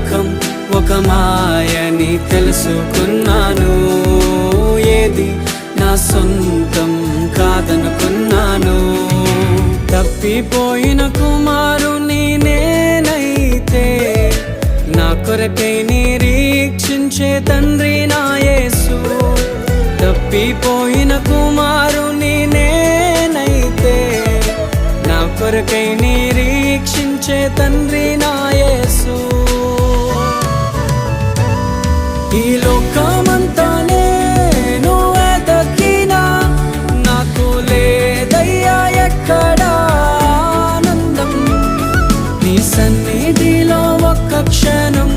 లోకం ఒక మాయని తెలుసుకున్నాను. ఏది నా సొంతం కాదనుకున్నాను. తప్పిపోయిన కుమారుని నేనైతే నా కొరకై నిరీక్షించే తండ్రి నా యేసు. తప్పిపోయిన కుమారుని నేనైతే నా కొరకై నిరీక్షించే తండ్రి నా యేసు. ఈ లోకమంతా నేను వెతకినా నాకు లేదయ్యా ఎక్కడా ఆనందం. నీ సన్నిధిలో ఒక్క క్షణం